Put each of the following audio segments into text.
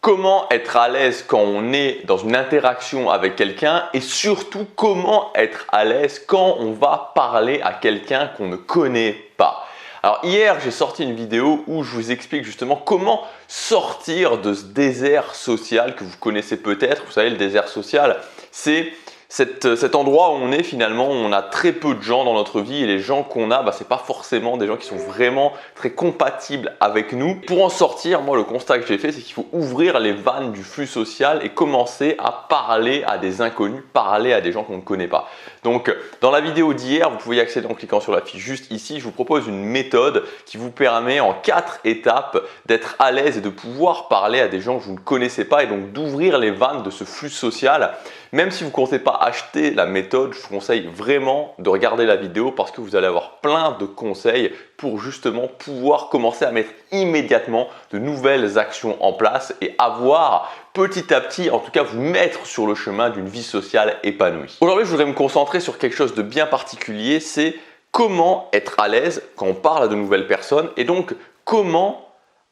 comment être à l'aise quand on est dans une interaction avec quelqu'un et surtout comment être à l'aise quand on va parler à quelqu'un qu'on ne connaît pas. Alors hier, j'ai sorti une vidéo où je vous explique justement comment sortir de ce désert social que vous connaissez peut-être. Vous savez, le désert social, c'est cet endroit où on est finalement, où on a très peu de gens dans notre vie et les gens qu'on a, ce n'est pas forcément des gens qui sont vraiment très compatibles avec nous. Pour en sortir, moi le constat que j'ai fait, c'est qu'il faut ouvrir les vannes du flux social et commencer à parler à des inconnus, parler à des gens qu'on ne connaît pas. Donc dans la vidéo d'hier, vous pouvez y accéder en cliquant sur la fiche juste ici, je vous propose une méthode qui vous permet en 4 étapes d'être à l'aise et de pouvoir parler à des gens que vous ne connaissez pas et donc d'ouvrir les vannes de ce flux social. Même si vous ne comptez pas acheter la méthode, je vous conseille vraiment de regarder la vidéo parce que vous allez avoir plein de conseils pour justement pouvoir commencer à mettre immédiatement de nouvelles actions en place et avoir petit à petit, en tout cas vous mettre sur le chemin d'une vie sociale épanouie. Aujourd'hui, je voudrais me concentrer sur quelque chose de bien particulier, c'est comment être à l'aise quand on parle à de nouvelles personnes et donc comment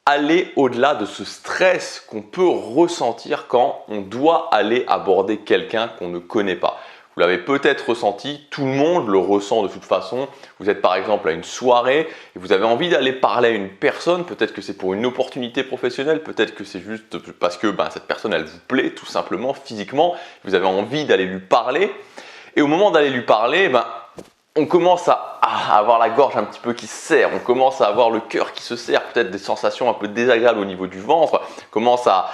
aller au-delà de ce stress qu'on peut ressentir quand on doit aller aborder quelqu'un qu'on ne connaît pas. Vous l'avez peut-être ressenti, tout le monde le ressent de toute façon. Vous êtes par exemple à une soirée et vous avez envie d'aller parler à une personne, peut-être que c'est pour une opportunité professionnelle, peut-être que c'est juste parce que cette personne elle vous plaît tout simplement physiquement, vous avez envie d'aller lui parler et au moment d'aller lui parler, on commence à avoir la gorge un petit peu qui se serre, on commence à avoir le cœur qui se serre, peut-être des sensations un peu désagréables au niveau du ventre, on commence à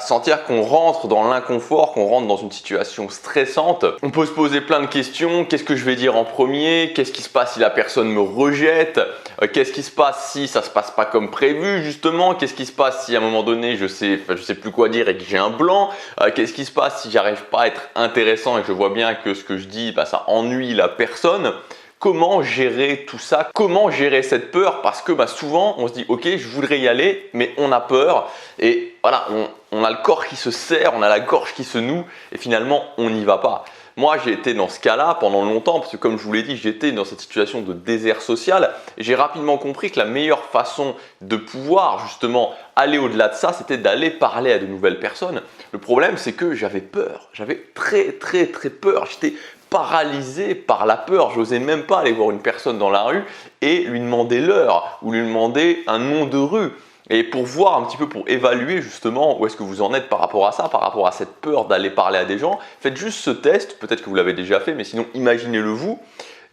sentir qu'on rentre dans l'inconfort, qu'on rentre dans une situation stressante. On peut se poser plein de questions, qu'est-ce que je vais dire en premier? Qu'est-ce qui se passe si la personne me rejette? Qu'est-ce qui se passe si ça ne se passe pas comme prévu justement? Qu'est-ce qui se passe si à un moment donné je sais plus quoi dire et que j'ai un blanc? Qu'est-ce qui se passe si j'arrive pas à être intéressant et que je vois bien que ce que je dis, ça ennuie la personne? Comment gérer tout ça? Comment gérer cette peur? Parce que souvent on se dit ok, je voudrais y aller, mais on a peur et voilà, on a le corps qui se serre, on a la gorge qui se noue et finalement on n'y va pas. Moi j'ai été dans ce cas-là pendant longtemps parce que comme je vous l'ai dit, j'étais dans cette situation de désert social et j'ai rapidement compris que la meilleure façon de pouvoir justement aller au-delà de ça, c'était d'aller parler à de nouvelles personnes. Le problème c'est que j'avais peur, j'avais très peur, j'étais paralysé par la peur, je n'osais même pas aller voir une personne dans la rue et lui demander l'heure ou lui demander un nom de rue. Et pour voir un petit peu, pour évaluer justement où est-ce que vous en êtes par rapport à ça, par rapport à cette peur d'aller parler à des gens, faites juste ce test, peut-être que vous l'avez déjà fait, mais sinon imaginez-le vous.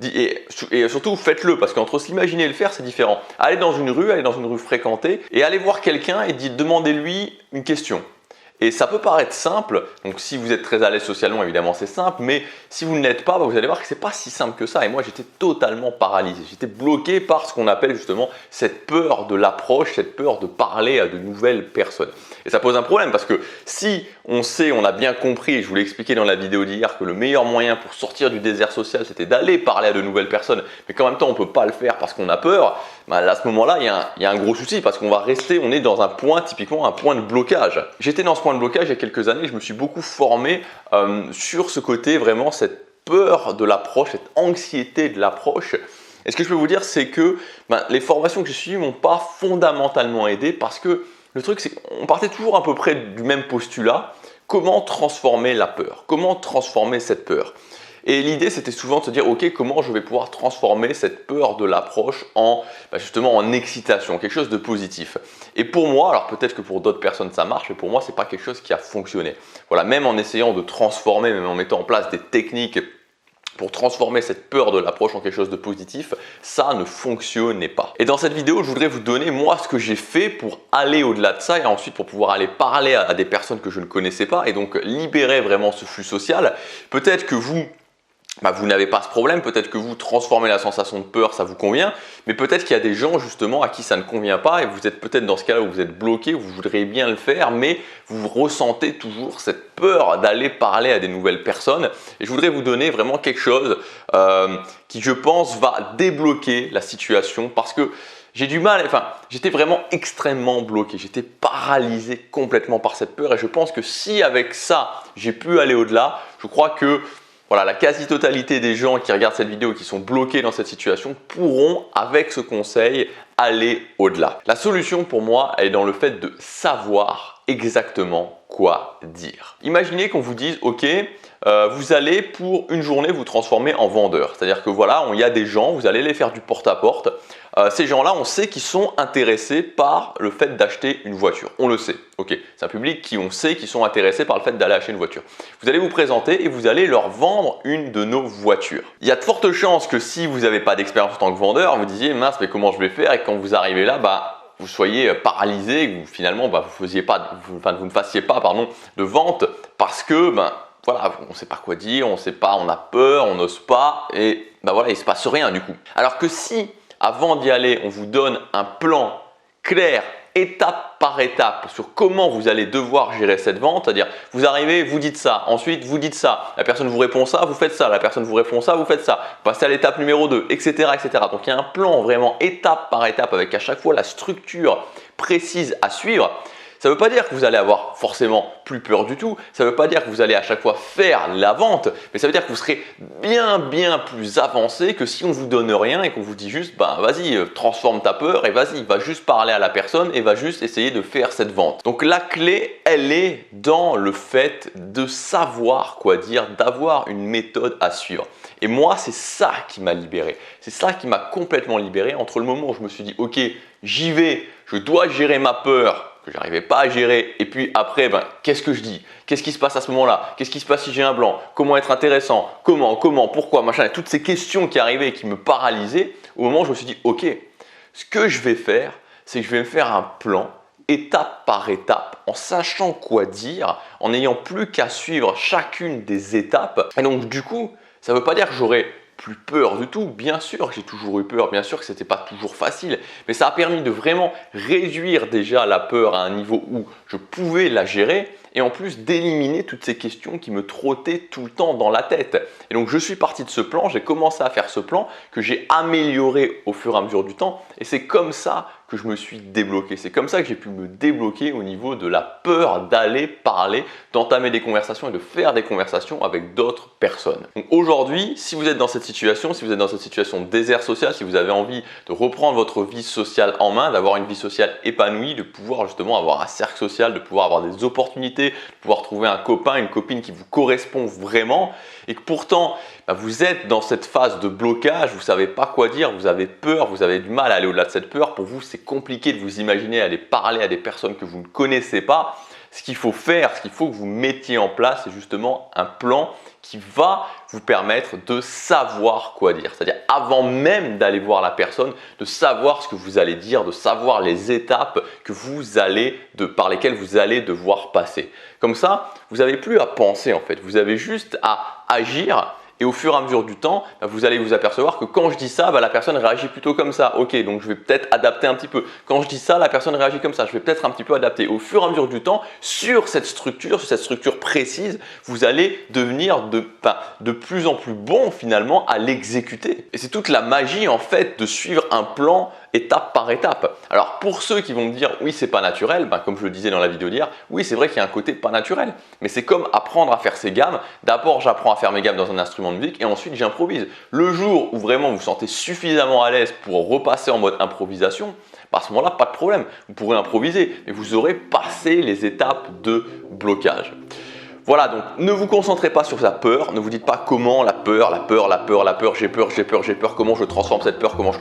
Et surtout faites-le parce qu'entre s'imaginer et le faire c'est différent. Allez dans une rue fréquentée et allez voir quelqu'un et demandez-lui une question. Et ça peut paraître simple, donc si vous êtes très à l'aise socialement, évidemment c'est simple, mais si vous ne l'êtes pas, vous allez voir que ce n'est pas si simple que ça. Et moi j'étais totalement paralysé, j'étais bloqué par ce qu'on appelle justement cette peur de l'approche, cette peur de parler à de nouvelles personnes. Et ça pose un problème parce que si on sait, on a bien compris, et je vous l'ai expliqué dans la vidéo d'hier, que le meilleur moyen pour sortir du désert social c'était d'aller parler à de nouvelles personnes, mais qu'en même temps on ne peut pas le faire parce qu'on a peur, à ce moment-là il y a un gros souci parce qu'on va rester, on est dans un point, typiquement un point de blocage. J'étais dans ce point de blocage il y a quelques années, je me suis beaucoup formé sur ce côté vraiment, cette peur de l'approche, cette anxiété de l'approche. Et ce que je peux vous dire c'est que les formations que j'ai suivies ne m'ont pas fondamentalement aidé parce que le truc c'est qu'on partait toujours à peu près du même postulat. Comment transformer la peur? Comment transformer cette peur? Et l'idée c'était souvent de se dire ok, comment je vais pouvoir transformer cette peur de l'approche en justement en excitation, quelque chose de positif. Et pour moi, alors peut-être que pour d'autres personnes ça marche, mais pour moi c'est pas quelque chose qui a fonctionné. Voilà, même en essayant de transformer, même en mettant en place des techniques pour transformer cette peur de l'approche en quelque chose de positif, ça ne fonctionnait pas. Et dans cette vidéo, je voudrais vous donner moi ce que j'ai fait pour aller au-delà de ça et ensuite pour pouvoir aller parler à des personnes que je ne connaissais pas et donc libérer vraiment ce flux social. Peut-être que vous n'avez pas ce problème, peut-être que vous transformez la sensation de peur, ça vous convient, mais peut-être qu'il y a des gens justement à qui ça ne convient pas et vous êtes peut-être dans ce cas-là où vous êtes bloqué, vous voudriez bien le faire, mais vous ressentez toujours cette peur d'aller parler à des nouvelles personnes. Et je voudrais vous donner vraiment quelque chose qui, je pense, va débloquer la situation parce que j'ai du mal, j'étais vraiment extrêmement bloqué, j'étais paralysé complètement par cette peur et je pense que si avec ça, j'ai pu aller au-delà, je crois que voilà, la quasi-totalité des gens qui regardent cette vidéo et qui sont bloqués dans cette situation pourront, avec ce conseil, aller au-delà. La solution pour moi, elle est dans le fait de savoir exactement quoi dire. Imaginez qu'on vous dise, ok, vous allez pour une journée vous transformer en vendeur. C'est-à-dire que voilà, il y a des gens, vous allez les faire du porte-à-porte. Ces gens-là, on sait qu'ils sont intéressés par le fait d'acheter une voiture. On le sait. Ok, c'est un public qui on sait qu'ils sont intéressés par le fait d'aller acheter une voiture. Vous allez vous présenter et vous allez leur vendre une de nos voitures. Il y a de fortes chances que si vous n'avez pas d'expérience en tant que vendeur, vous disiez mince, mais comment je vais faire? Et quand vous arrivez là, vous soyez paralysé, que vous, finalement vous ne fassiez pas de vente parce que voilà, on ne sait pas quoi dire, on sait pas, on a peur, on n'ose pas et voilà, il ne se passe rien du coup. Alors que si avant d'y aller, on vous donne un plan clair, étape par étape sur comment vous allez devoir gérer cette vente, c'est-à-dire vous arrivez, vous dites ça, ensuite vous dites ça, la personne vous répond ça, vous faites ça, la personne vous répond ça, vous faites ça, vous passez à l'étape numéro 2, etc., etc. Donc il y a un plan vraiment étape par étape avec à chaque fois la structure précise à suivre. Ça ne veut pas dire que vous allez avoir forcément plus peur du tout, ça ne veut pas dire que vous allez à chaque fois faire la vente, mais ça veut dire que vous serez bien plus avancé que si on ne vous donne rien et qu'on vous dit juste vas-y, transforme ta peur et vas-y, va juste parler à la personne et va juste essayer de faire cette vente. Donc la clé, elle est dans le fait de savoir quoi dire, d'avoir une méthode à suivre. Et moi, c'est ça qui m'a libéré, c'est ça qui m'a complètement libéré entre le moment où je me suis dit ok, j'y vais, je dois gérer ma peur, que je n'arrivais pas à gérer. Et puis après, qu'est-ce que je dis? Qu'est-ce qui se passe à ce moment-là? Qu'est-ce qui se passe si j'ai un blanc? Comment être intéressant? Comment, pourquoi, machin? Et toutes ces questions qui arrivaient et qui me paralysaient, au moment où je me suis dit, ok, ce que je vais faire, c'est que je vais me faire un plan étape par étape, en sachant quoi dire, en n'ayant plus qu'à suivre chacune des étapes. Et donc du coup, ça ne veut pas dire que j'aurai plus peur du tout, bien sûr que j'ai toujours eu peur, bien sûr que ce n'était pas toujours facile, mais ça a permis de vraiment réduire déjà la peur à un niveau où je pouvais la gérer et en plus d'éliminer toutes ces questions qui me trottaient tout le temps dans la tête. Et donc je suis parti de ce plan, j'ai commencé à faire ce plan que j'ai amélioré au fur et à mesure du temps et c'est comme ça que je me suis débloqué. C'est comme ça que j'ai pu me débloquer au niveau de la peur d'aller parler, d'entamer des conversations et de faire des conversations avec d'autres personnes. Donc aujourd'hui, si vous êtes dans cette situation, si vous êtes dans cette situation de désert social, si vous avez envie de reprendre votre vie sociale en main, d'avoir une vie sociale épanouie, de pouvoir justement avoir un cercle social, de pouvoir avoir des opportunités, de pouvoir trouver un copain, une copine qui vous correspond vraiment et que pourtant vous êtes dans cette phase de blocage, vous ne savez pas quoi dire, vous avez peur, vous avez du mal à aller au-delà de cette peur, pour vous c'est compliqué de vous imaginer aller parler à des personnes que vous ne connaissez pas. Ce qu'il faut faire, ce qu'il faut que vous mettiez en place, c'est justement un plan qui va vous permettre de savoir quoi dire. C'est-à-dire avant même d'aller voir la personne, de savoir ce que vous allez dire, de savoir les étapes par lesquelles vous allez devoir passer. Comme ça, vous n'avez plus à penser en fait, vous avez juste à agir. Et au fur et à mesure du temps, vous allez vous apercevoir que quand je dis ça, la personne réagit plutôt comme ça. Ok, donc je vais peut-être adapter un petit peu. Quand je dis ça, la personne réagit comme ça. Je vais peut-être un petit peu adapter. Au fur et à mesure du temps, sur cette structure précise, vous allez devenir de plus en plus bon finalement à l'exécuter. Et c'est toute la magie en fait de suivre un plan étape par étape. Alors pour ceux qui vont me dire oui c'est pas naturel, comme je le disais dans la vidéo d'hier, oui c'est vrai qu'il y a un côté pas naturel, mais c'est comme apprendre à faire ses gammes. D'abord j'apprends à faire mes gammes dans un instrument de musique et ensuite j'improvise. Le jour où vraiment vous vous sentez suffisamment à l'aise pour repasser en mode improvisation, à ce moment-là pas de problème, vous pourrez improviser, mais vous aurez passé les étapes de blocage. Voilà, donc ne vous concentrez pas sur la peur, ne vous dites pas comment la peur, j'ai peur, comment je transforme cette peur, comment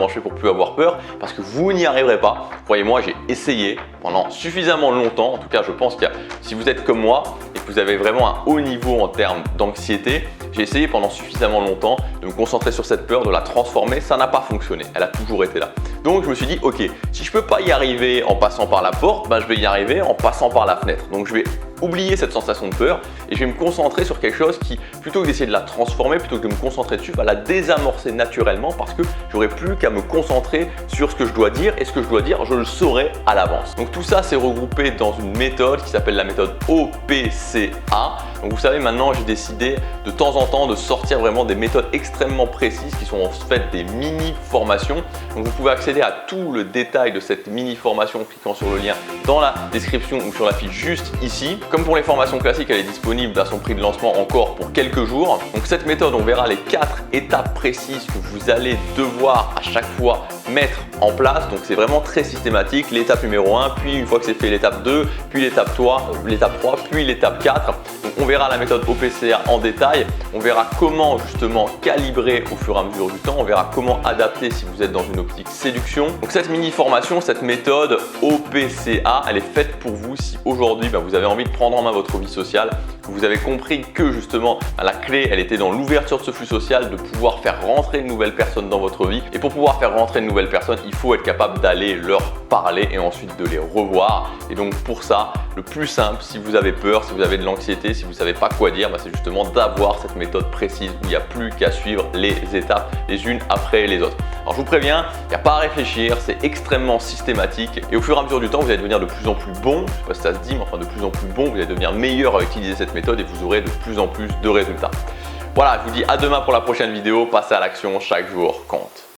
je fais pour plus avoir peur, parce que vous n'y arriverez pas. Croyez-moi, j'ai essayé pendant suffisamment longtemps, en tout cas je pense que si vous êtes comme moi et que vous avez vraiment un haut niveau en termes d'anxiété, j'ai essayé pendant suffisamment longtemps de me concentrer sur cette peur, de la transformer, ça n'a pas fonctionné, elle a toujours été là. Donc je me suis dit, ok, si je ne peux pas y arriver en passant par la porte, je vais y arriver en passant par la fenêtre. Donc je vais oublier cette sensation de peur et je vais me concentrer sur quelque chose qui, plutôt que d'essayer de la transformer, plutôt que de me concentrer dessus, va la désamorcer naturellement parce que j'aurai plus qu'à me concentrer sur ce que je dois dire et ce que je dois dire, je le saurai à l'avance. Donc tout ça, c'est regroupé dans une méthode qui s'appelle la méthode OPCA. Donc vous savez, maintenant, j'ai décidé de temps en temps de sortir vraiment des méthodes extrêmement précises qui sont en fait des mini-formations. Donc vous pouvez accéder à tout le détail de cette mini-formation en cliquant sur le lien dans la description ou sur la fiche juste ici. Comme pour les formations classiques, elle est disponible à son prix de lancement encore pour quelques jours. Donc cette méthode, on verra les 4 étapes précises que vous allez devoir à chaque fois mettre en place. Donc c'est vraiment très systématique. L'étape numéro 1, puis une fois que c'est fait l'étape 2, puis l'étape 3, puis l'étape 4. Donc on verra la méthode OPCA en détail. On verra comment justement calibrer au fur et à mesure du temps. On verra comment adapter si vous êtes dans une optique séduction. Donc cette mini formation, cette méthode OPCA, elle est faite pour vous si aujourd'hui vous avez envie de prendre en main votre vie sociale, que vous avez compris que justement la clé elle était dans l'ouverture de ce flux social, de pouvoir faire rentrer de nouvelles personnes dans votre vie. Et pour pouvoir faire rentrer de nouvelles personnes, il faut être capable d'aller leur parler et ensuite de les revoir. Et donc pour ça, le plus simple, si vous avez peur, si vous avez de l'anxiété, si vous ne savez pas quoi dire, c'est justement d'avoir cette méthode précise où il n'y a plus qu'à suivre les étapes les unes après les autres. Alors je vous préviens, il n'y a pas à réfléchir, c'est extrêmement systématique et au fur et à mesure du temps, vous allez devenir de plus en plus bon. Je ne sais pas si ça se dit, mais enfin de plus en plus bon, vous allez devenir meilleur à utiliser cette méthode et vous aurez de plus en plus de résultats. Voilà, je vous dis à demain pour la prochaine vidéo. Passez à l'action, chaque jour compte.